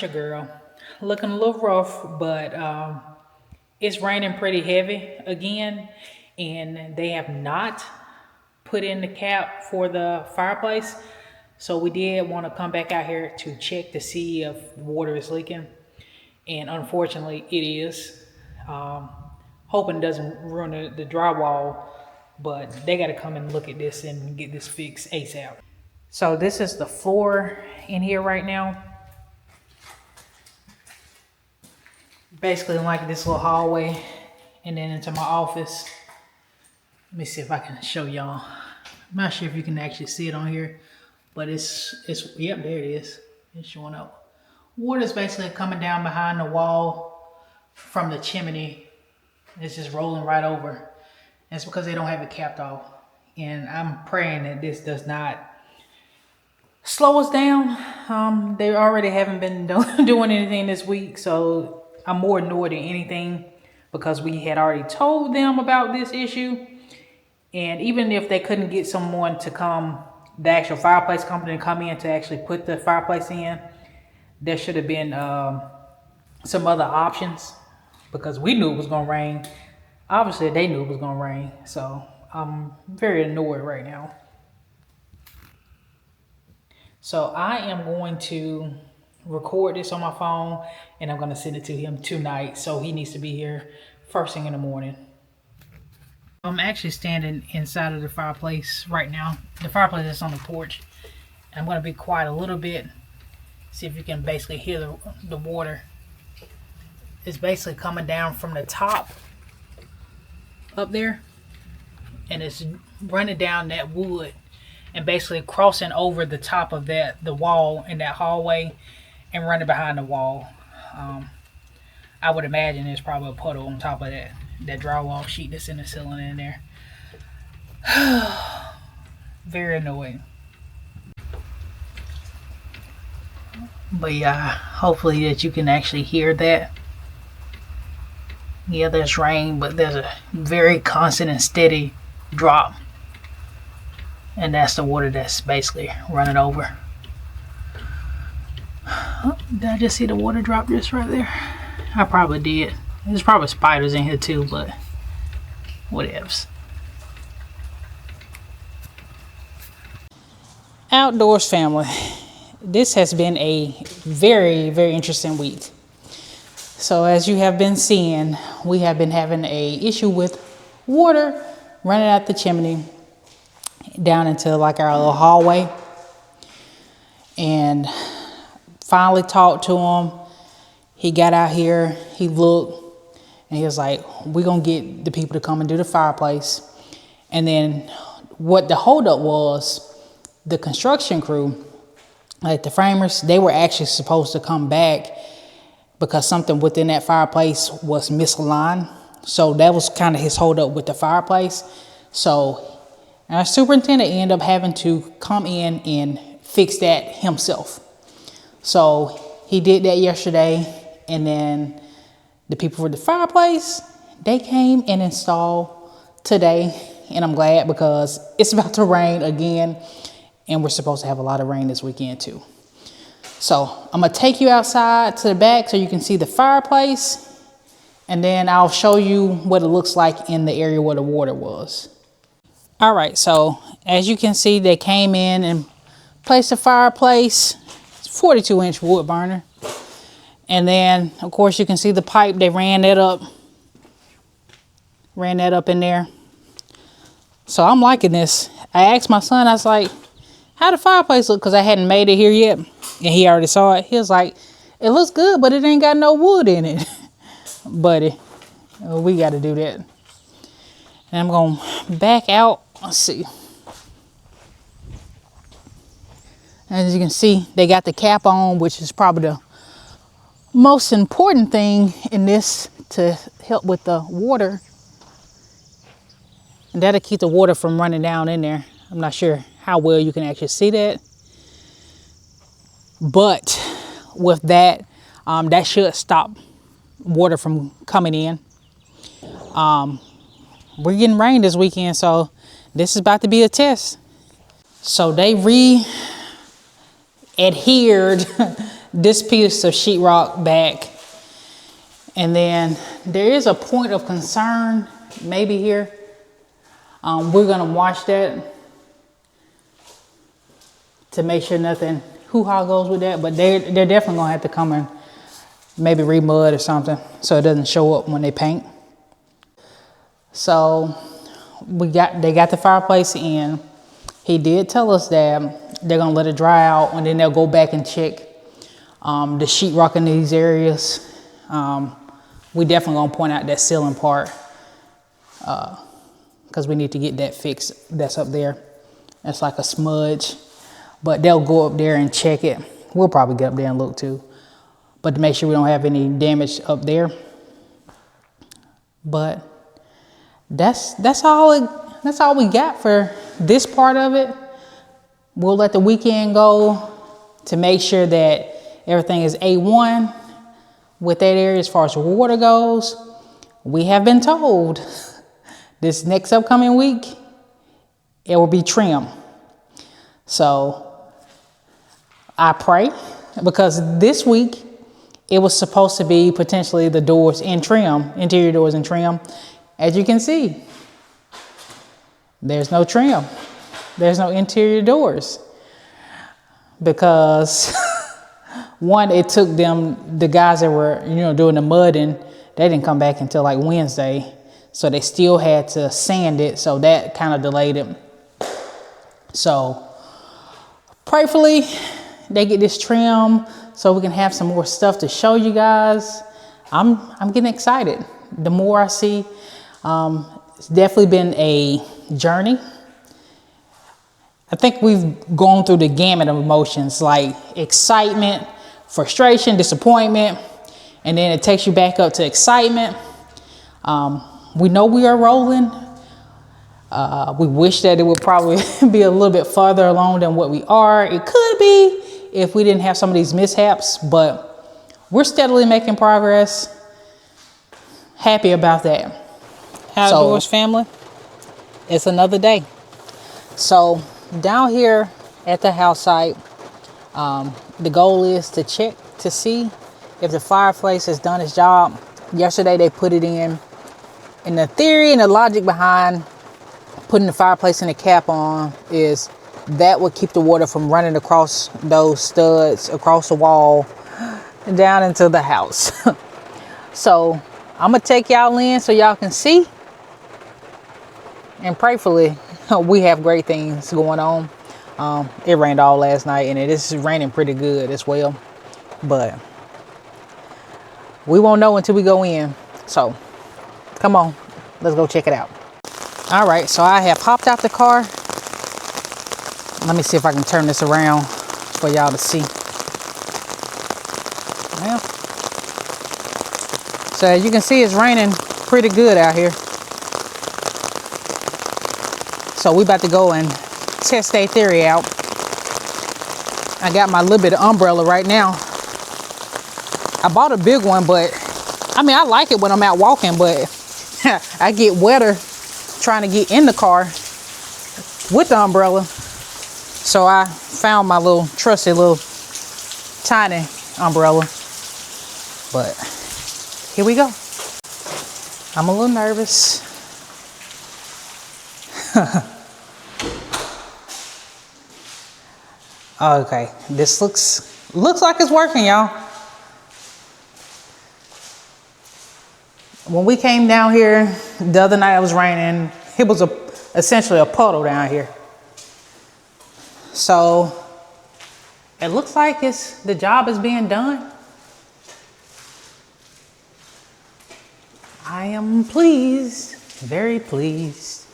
it's your girl. Looking a little rough, but it's raining pretty heavy again, and they have not put in the cap for the fireplace. So we did want to come back out here to check to see if water is leaking, and unfortunately it is. Hoping it doesn't ruin the drywall, but they got to come and look at this and get this fixed ASAP. So this is the floor in here right now. Basically like this little hallway and then into my office. Let me see if I can show y'all. I'm not sure if you can actually see it on here, but it's yep, there it is. It's showing up. Water's basically coming down behind the wall from the chimney. It's just rolling right over. And it's because they don't have it capped off. And I'm praying that this does not slow us down. They already haven't been doing anything this week, so I'm more annoyed than anything because we had already told them about this issue. And even if they couldn't get someone to come, the actual fireplace company to come in to actually put the fireplace in, there should have been some other options because we knew it was going to rain. Obviously, they knew it was going to rain. So I'm very annoyed right now. So I am going to record this on my phone and I'm going to send it to him tonight. So he needs to be here first thing in the morning. I'm actually standing inside of the fireplace right now. The fireplace is on the porch. I'm going to be quiet a little bit. See if you can basically hear the water. It's basically coming down from the top up there. And it's running down that wood and basically crossing over the top of the wall in that hallway and running behind the wall. I would imagine there's probably a puddle on top of that drywall sheet that's in the ceiling in there. Very annoying. But yeah, hopefully that you can actually hear that. Yeah, there's rain, but there's a very constant and steady drop. And that's the water that's basically running over. Oh, did I just see the water drop just right there? I probably did. There's probably spiders in here too, but whatevs. Outdoors family. This has been a very, very interesting week. So as you have been seeing, we have been having a issue with water running out the chimney down into like our little hallway. And finally talked to him. He got out here, he looked, and he was like, we're gonna get the people to come and do the fireplace. And then what the holdup was, the construction crew, like the framers, they were actually supposed to come back because something within that fireplace was misaligned. So that was kind of his holdup with the fireplace. So our superintendent ended up having to come in and fix that himself. So he did that yesterday. And then the people for the fireplace, they came and installed today. And I'm glad because it's about to rain again. And we're supposed to have a lot of rain this weekend too. So I'm going to take you outside to the back so you can see the fireplace. And then I'll show you what it looks like in the area where the water was. All right, so as you can see, they came in and placed the fireplace. It's a 42-inch wood burner. And then, of course, you can see the pipe. They ran that up in there. So I'm liking this. I asked my son, I was like, how the fireplace look? Because I hadn't made it here yet. And he already saw it. He was like, it looks good, but it ain't got no wood in it. Buddy, we got to do that. And I'm going to back out. Let's see. As you can see, they got the cap on, which is probably the most important thing in this to help with the water. And that'll keep the water from running down in there. I'm not sure how well you can actually see that. But with that, that should stop water from coming in. We're getting rain this weekend, so this is about to be a test. So they re-adhered this piece of sheetrock back. And then there is a point of concern maybe here. We're gonna watch that to make sure nothing hoo-ha goes with that, but they're definitely gonna have to come and maybe re-mud or something so it doesn't show up when they paint. So they got the fireplace in. He did tell us that they're gonna let it dry out and then they'll go back and check the sheetrock in these areas. We definitely gonna point out that ceiling part because we need to get that fixed. That's up there. It's like a smudge, but they'll go up there and check it. We'll probably get up there and look too, but to make sure we don't have any damage up there. But that's all we got for this part of it. We'll let the weekend go to make sure that everything is A1 with that area as far as water goes. We have been told this next upcoming week, it will be trim. So I pray, because this week it was supposed to be potentially the doors in trim, interior doors in trim. As you can see, there's no trim. There's no interior doors because one, it took them, the guys that were, doing the mudding, they didn't come back until like Wednesday. So they still had to sand it. So that kind of delayed it. So prayerfully, they get this trim so we can have some more stuff to show you guys. I'm getting excited. The more I see, it's definitely been a journey. I think we've gone through the gamut of emotions, like excitement, frustration, disappointment, and then it takes you back up to excitement. We know we are rolling. We wish that it would probably be a little bit farther along than what we are. It could be if we didn't have some of these mishaps, but we're steadily making progress. Happy about that. Outdoors family, it's another day. So down here at the house site, the goal is to check to see if the fireplace has done its job. Yesterday they put it in, and the theory and the logic behind putting the fireplace in the cap on is that would keep the water from running across those studs, across the wall, and down into the house. So I'm gonna take y'all in so y'all can see, and prayerfully we have great things going on. It rained all last night and it is raining pretty good as well, but we won't know until we go in. So come on, let's go check it out. All right, so I have hopped out the car. Let me see if I can turn this around for y'all to see. Well, so as you can see, it's raining pretty good out here. So we about to go and test that theory out. I got my little bit of umbrella right now. I bought a big one, but I mean, I like it when I'm out walking, but I get wetter trying to get in the car with the umbrella. So I found my little trusty little tiny umbrella, but here we go. I'm a little nervous. Okay, this looks like it's working, y'all. When we came down here the other night, it was raining. It was essentially a puddle down here. So it looks like the job is being done. I am pleased, very pleased.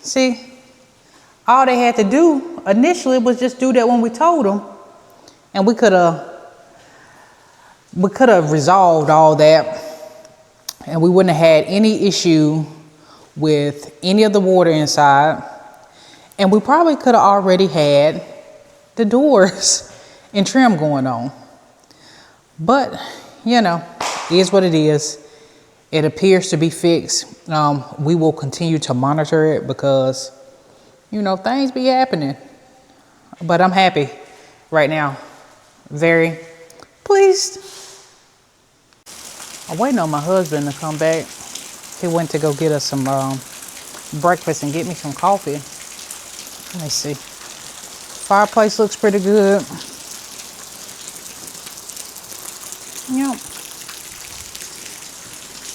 See, all they had to do initially was just do that when we told them, and we could have resolved all that, and we wouldn't have had any issue with any of the water inside, and we probably could have already had the doors and trim going on. But it is what it is. It appears to be fixed. We will continue to monitor it because things be happening. But I'm happy right now. Very pleased. I'm waiting on my husband to come back. He went to go get us some breakfast and get me some coffee. Let me see. Fireplace looks pretty good. Yep.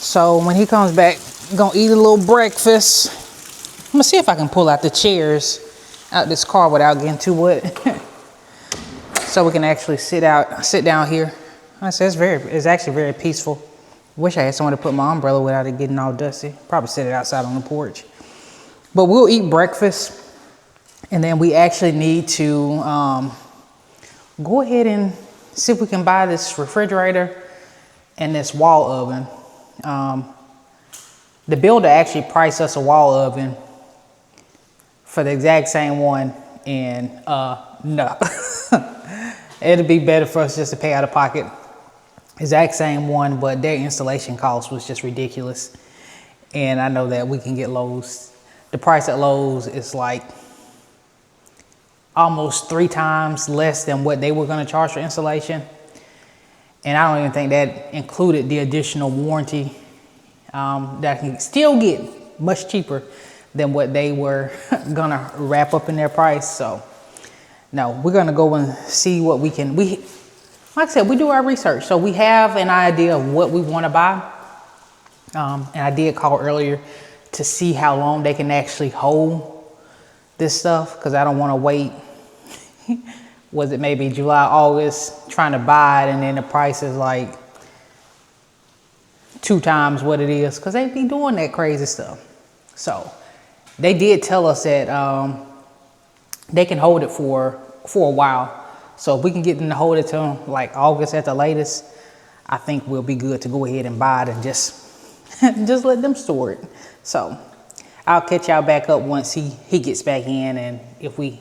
So when he comes back, I'm gonna eat a little breakfast. I'm gonna see if I can pull out the chairs out this car without getting too wet. So we can actually sit down here. I said it's actually very peaceful. Wish I had somewhere to put my umbrella without it getting all dusty. Probably sit it outside on the porch. But we'll eat breakfast, and then we actually need to go ahead and see if we can buy this refrigerator and this wall oven. The builder actually priced us a wall oven for the exact same one, and no. It'd be better for us just to pay out of pocket. Exact same one, but their installation cost was just ridiculous. And I know that we can get Lowe's. The price at Lowe's is like almost 3 times less than what they were gonna charge for installation. And I don't even think that included the additional warranty that I can still get much cheaper than what they were gonna wrap up in their price. So no, we're gonna go and see what we can, like I said, we do our research. So we have an idea of what we wanna buy. And I did call earlier to see how long they can actually hold this stuff, because I don't wanna wait, was it maybe July, August, trying to buy it, and then the price is like 2 times what it is, because they be doing that crazy stuff. So they did tell us that they can hold it for a while. So if we can get them to hold it till like August at the latest, I think we'll be good to go ahead and buy it and just just let them store it. So I'll catch y'all back up once he gets back in, and if we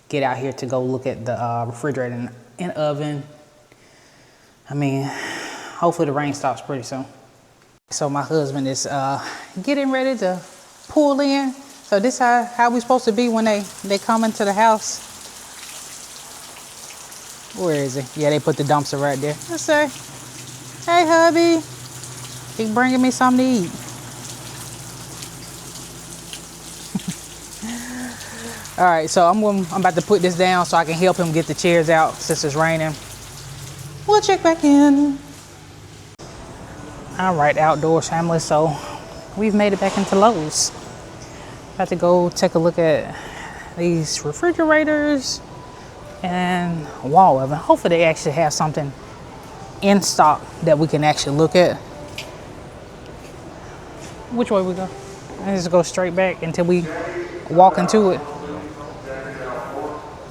get out here to go look at the refrigerator and oven. I mean, hopefully the rain stops pretty soon. So my husband is getting ready to pull in. So this how we supposed to be when they come into the house. Where is he? Yeah, they put the dumpster right there. Let's say, hey hubby, he bringing me something to eat. All right, so I'm about to put this down so I can help him get the chairs out since it's raining. We'll check back in. All right, outdoors family. So we've made it back into Lowe's. About to go take a look at these refrigerators and wall oven. Hopefully they actually have something in stock that we can actually look at. Which way we go? Let's just go straight back until we walk into it.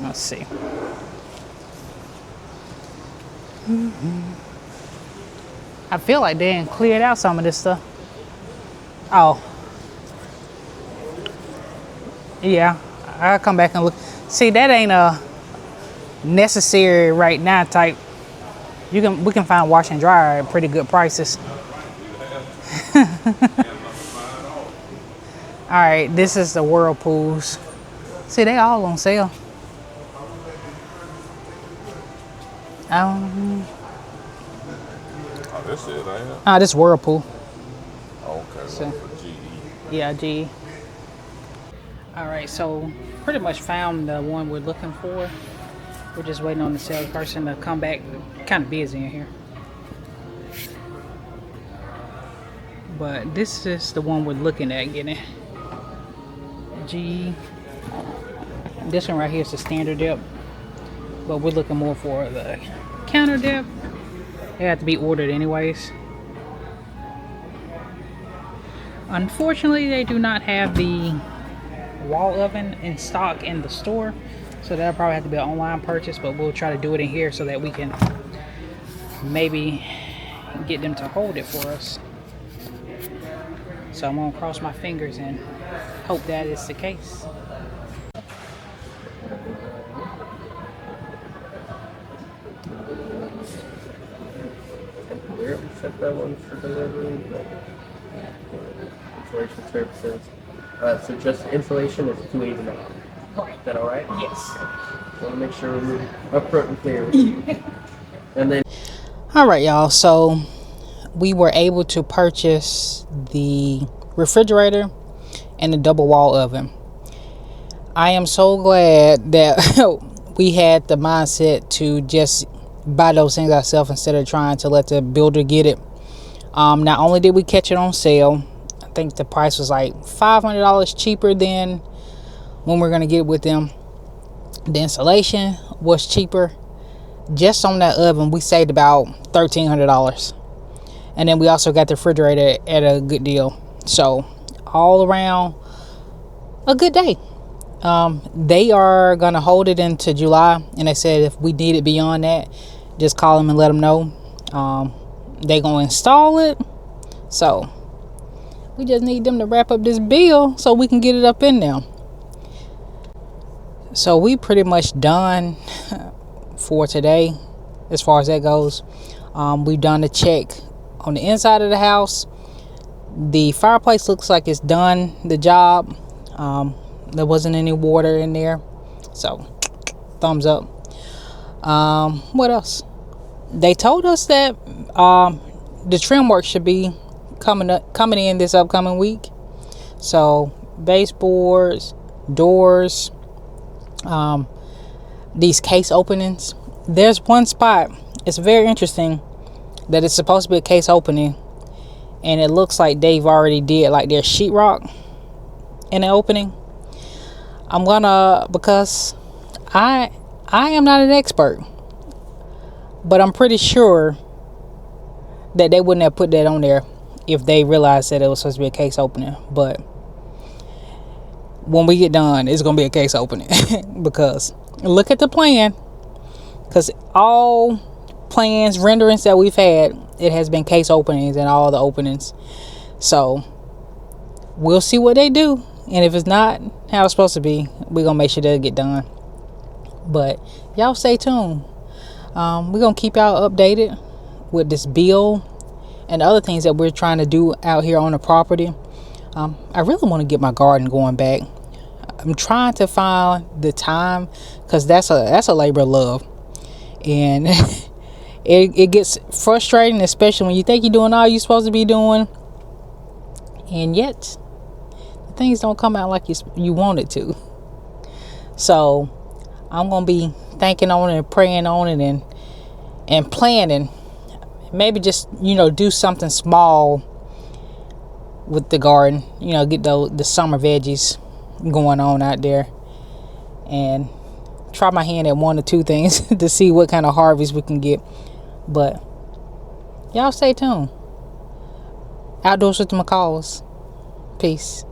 Let's see. I feel like they didn't cleared out some of this stuff. Oh. Yeah, I'll come back and look. See, that ain't a necessary right now type. We can find wash and dryer at pretty good prices. All right, this is the Whirlpools. See, they all on sale. Oh, this is, ain't it? This Whirlpool. Okay, So, for GE. Yeah, GE. All right, so pretty much found the one we're looking for. We're just waiting on the salesperson to come back. Kind of busy in here. But this is the one we're looking at getting. GE. This one right here is the standard depth. But we're looking more for the counter depth. They have to be ordered anyways. Unfortunately, they do not have the wall oven in stock in the store, so that'll probably have to be an online purchase, but we'll try to do it in here so that we can maybe get them to hold it for us. So I'm gonna cross my fingers and hope that is the case. We already set that one for delivery, but installation services. So just installation is $289. Is that all right? Yes. Want to make sure we're upfront and clear. And then, All right, y'all. So we were able to purchase the refrigerator and the double wall oven. I am so glad that we had the mindset to just buy those things ourselves instead of trying to let the builder get it. Not only did we catch it on sale, I think the price was like $500 cheaper than when we're going to get it with them. The installation was cheaper. Just on that oven, we saved about $1,300. And then we also got the refrigerator at a good deal. So all around, a good day. They are going to hold it into July. And they said if we need it beyond that, just call them and let them know. They're going to install it. So we just need them to wrap up this bill so we can get it up in there. So we pretty much done for today as far as that goes. We've done the check on the inside of the house. The fireplace looks like it's done the job. There wasn't any water in there, so thumbs up. What else? They told us that the trim work should be coming in this upcoming week. So baseboards, doors, these case openings. There's one spot, it's very interesting that it's supposed to be a case opening, and it looks like they've already did like their sheetrock in the opening. I'm gonna, because I am not an expert, but I'm pretty sure that they wouldn't have put that on there if they realized that it was supposed to be a case opening. But when we get done, it's gonna be a case opening because look at the plan, because all plans, renderings that we've had, it has been case openings and all the openings. So we'll see what they do, and if it's not how it's supposed to be, we're gonna make sure they'll get done. But y'all stay tuned. We're gonna keep y'all updated with this bill and other things that we're trying to do out here on the property. I really want to get my garden going back. I'm trying to find the time, because that's a labor of love, and it gets frustrating, especially when you think you're doing all you're supposed to be doing, and yet things don't come out like you want it to. So I'm gonna be thinking on it and praying on it and planning. Maybe just do something small with the garden. Get the summer veggies going on out there, and try my hand at one or two things to see what kind of harvest we can get. But y'all stay tuned. Outdoors with the McCalls. Peace.